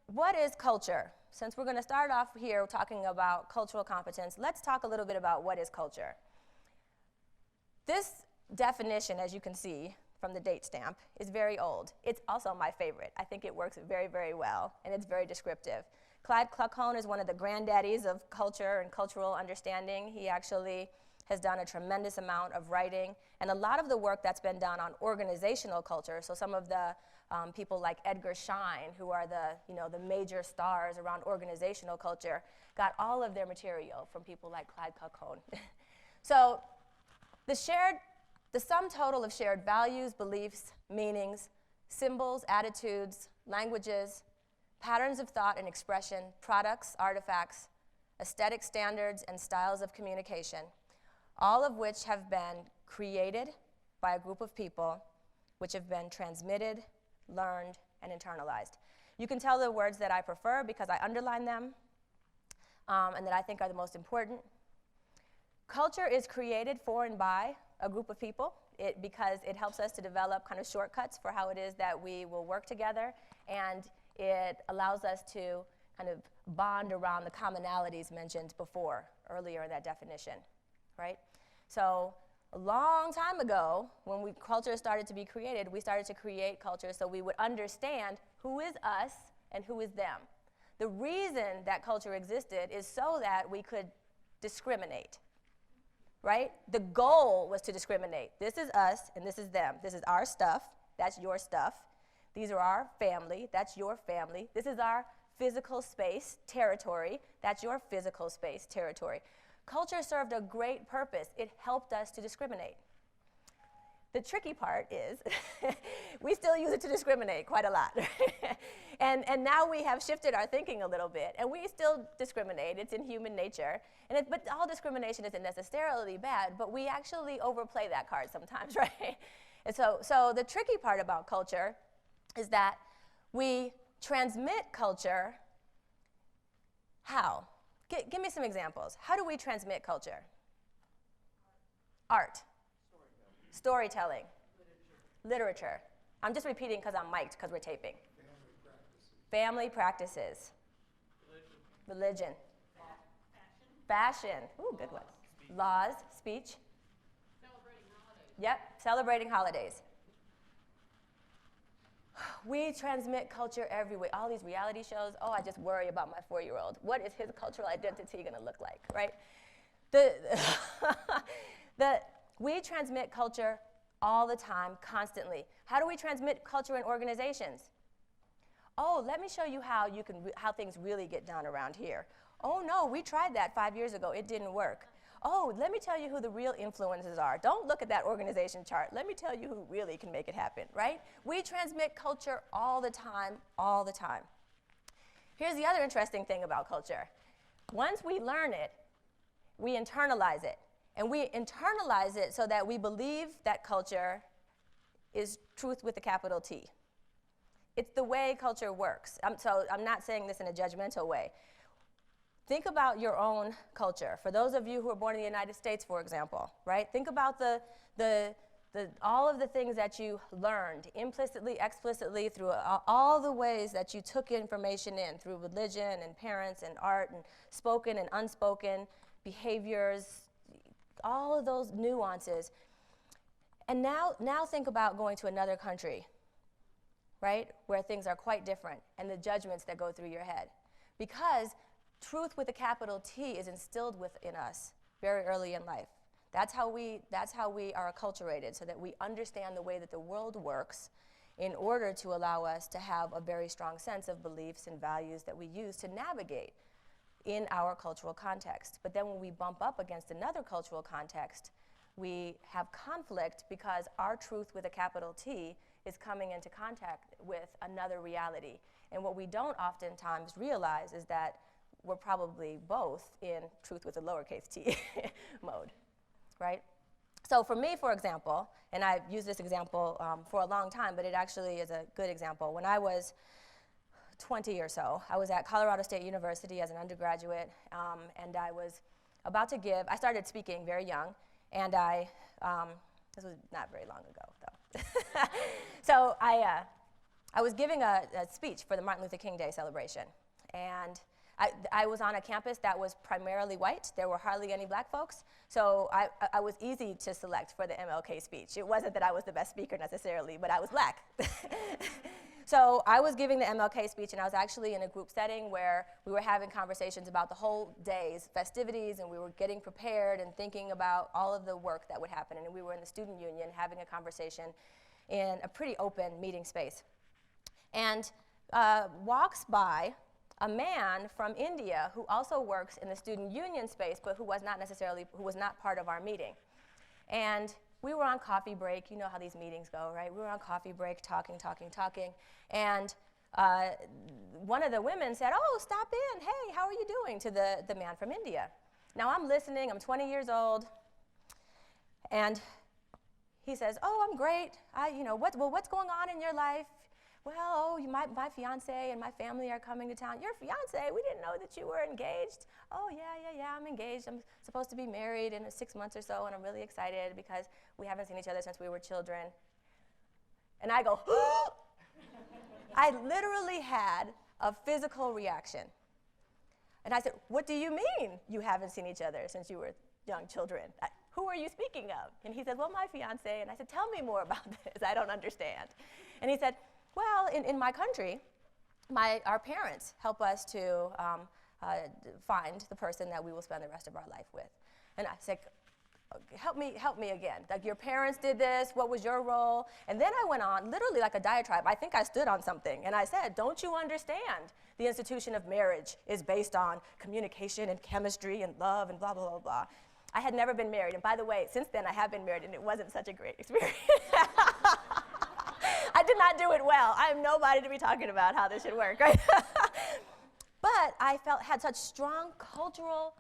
what is culture? Since we're going to start off here talking about cultural competence, let's talk a little bit about what is culture. This definition, as you can see from the date stamp, is very old. It's also my favorite. I think it works very, very well, and it's very descriptive. Clyde Kluckhohn is one of the granddaddies of culture and cultural understanding. He actually has done a tremendous amount of writing, and a lot of the work that's been done on organizational culture, so some of the people like Edgar Schein, who are the major stars around organizational culture, got all of their material from people like Clyde Kluckhohn. So the sum total of shared values, beliefs, meanings, symbols, attitudes, languages, patterns of thought and expression, products, artifacts, aesthetic standards, and styles of communication, all of which have been created by a group of people, which have been transmitted, learned, and internalized. You can tell the words that I prefer because I underline them and that I think are the most important. Culture is created for and by a group of people because it helps us to develop kind of shortcuts for how it is that we will work together, and it allows us to kind of bond around the commonalities mentioned earlier in that definition, right? So a long time ago, when culture started to be created, we started to create culture so we would understand who is us and who is them. The reason that culture existed is so that we could discriminate, right? The goal was to discriminate. This is us and this is them. This is our stuff, that's your stuff. These are our family, that's your family. This is our physical space, territory, that's your physical space, territory. Culture served a great purpose. It helped us to discriminate. The tricky part is we still use it to discriminate quite a lot. and now we have shifted our thinking a little bit, and we still discriminate. It's in human nature. But all discrimination isn't necessarily bad, but we actually overplay that card sometimes, right? And so the tricky part about culture is that we transmit culture. How? Give me some examples. How do we transmit culture? Art. Storytelling. Literature. I'm just repeating because I'm mic'd because we're taping. Family practices. Religion. Fashion. Ooh, good one. Laws. Speech. Celebrating holidays. Yep, celebrating holidays. We transmit culture everywhere. All these reality shows, I just worry about my 4-year-old. What is his cultural identity going to look like, right? We transmit culture all the time, constantly. How do we transmit culture in organizations? Let me show you how things really get done around here. Oh no, we tried that 5 years ago. It didn't work. Let me tell you who the real influences are. Don't look at that organization chart. Let me tell you who really can make it happen, right? We transmit culture all the time, all the time. Here's the other interesting thing about culture. Once we learn it, we internalize it. And we internalize it so that we believe that culture is truth with a capital T. It's the way culture works. So I'm not saying this in a judgmental way. Think about your own culture. For those of you who are born in the United States, for example, right? Think about all of the things that you learned implicitly, explicitly, through all the ways that you took information in, through religion and parents and art and spoken and unspoken behaviors, all of those nuances. And now think about going to another country, right, where things are quite different, and the judgments that go through your head. Because truth with a capital T is instilled within us very early in life. That's how we are acculturated, so that we understand the way that the world works in order to allow us to have a very strong sense of beliefs and values that we use to navigate in our cultural context. But then when we bump up against another cultural context, we have conflict because our truth with a capital T is coming into contact with another reality. And what we don't oftentimes realize is that we're probably both in truth with a lowercase t mode, right? So for me, for example, and I've used this example for a long time, but it actually is a good example. When I was 20 or so, I was at Colorado State University as an undergraduate, and I was about to I started speaking very young, and this was not very long ago, though. So I I was giving a speech for the Martin Luther King Day celebration. And I was on a campus that was primarily white. There were hardly any black folks. So I was easy to select for the MLK speech. It wasn't that I was the best speaker necessarily, but I was black. So I was giving the MLK speech, and I was actually in a group setting where we were having conversations about the whole day's festivities, and we were getting prepared and thinking about all of the work that would happen. And we were in the student union having a conversation in a pretty open meeting space. And walks by a man from India who also works in the student union space, but who was not part of our meeting. And we were on coffee break. You know how these meetings go, right? We were on coffee break, talking. And one of the women said, "Oh, stop in. Hey, how are you doing?" to the man from India. Now I'm listening. I'm 20 years old. And he says, "Oh, I'm great. What's going on in your life?" "Well, my fiance and my family are coming to town." "Your fiance? We didn't know that you were engaged." "Oh, yeah, I'm engaged. I'm supposed to be married in 6 months or so, and I'm really excited because we haven't seen each other since we were children." And I go, I literally had a physical reaction. And I said, "What do you mean you haven't seen each other since you were young children? Who are you speaking of?" And he said, "Well, my fiance." And I said, "Tell me more about this. I don't understand." And he said, "Well, in my country, our parents help us to find the person that we will spend the rest of our life with." And I said, help me again. Like, your parents did this, what was your role?" And then I went on, literally like a diatribe. I think I stood on something, and I said, "Don't you understand? The institution of marriage is based on communication and chemistry and love and blah, blah, blah, blah." I had never been married, and by the way, since then I have been married, and it wasn't such a great experience. I did not do it well. I am nobody to be talking about how this should work, right? But I had such strong cultural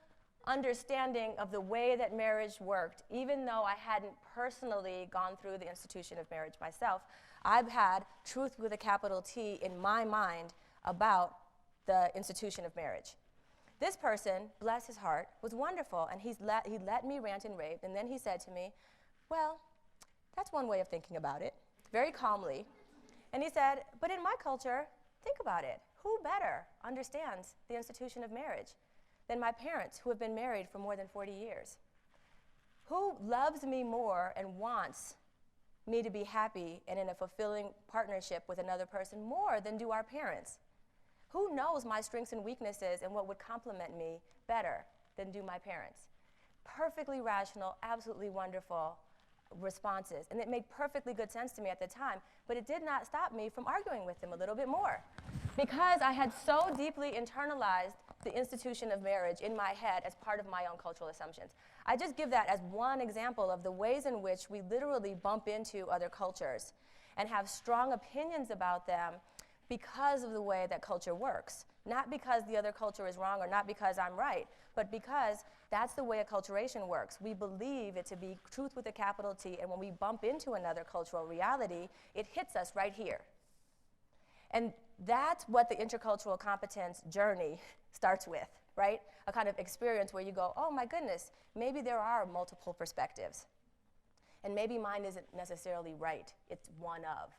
understanding of the way that marriage worked, even though I hadn't personally gone through the institution of marriage myself. I've had truth with a capital T in my mind about the institution of marriage. This person, bless his heart, was wonderful, and he let me rant and rave, and then he said to me, "Well, that's one way of thinking about it," very calmly. And he said, "But in my culture, think about it. Who better understands the institution of marriage than my parents, who have been married for more than 40 years? Who loves me more and wants me to be happy and in a fulfilling partnership with another person more than do our parents? Who knows my strengths and weaknesses and what would complement me better than do my parents?" Perfectly rational, absolutely wonderful responses. And it made perfectly good sense to me at the time, but it did not stop me from arguing with him a little bit more, because I had so deeply internalized the institution of marriage in my head as part of my own cultural assumptions. I just give that as one example of the ways in which we literally bump into other cultures and have strong opinions about them because of the way that culture works. Not because the other culture is wrong or not because I'm right, but because that's the way acculturation works. We believe it to be truth with a capital T, and when we bump into another cultural reality, it hits us right here. And that's what the intercultural competence journey starts with, right? A kind of experience where you go, "Oh my goodness, maybe there are multiple perspectives. And maybe mine isn't necessarily right, it's one of.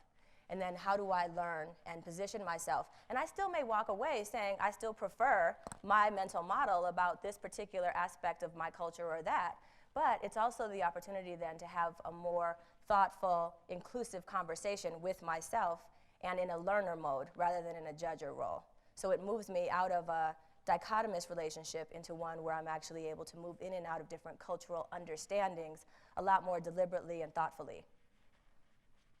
And then how do I learn and position myself?" And I still may walk away saying I still prefer my mental model about this particular aspect of my culture or that, but it's also the opportunity then to have a more thoughtful, inclusive conversation with myself and in a learner mode rather than in a judger role. So it moves me out of a dichotomous relationship into one where I'm actually able to move in and out of different cultural understandings a lot more deliberately and thoughtfully.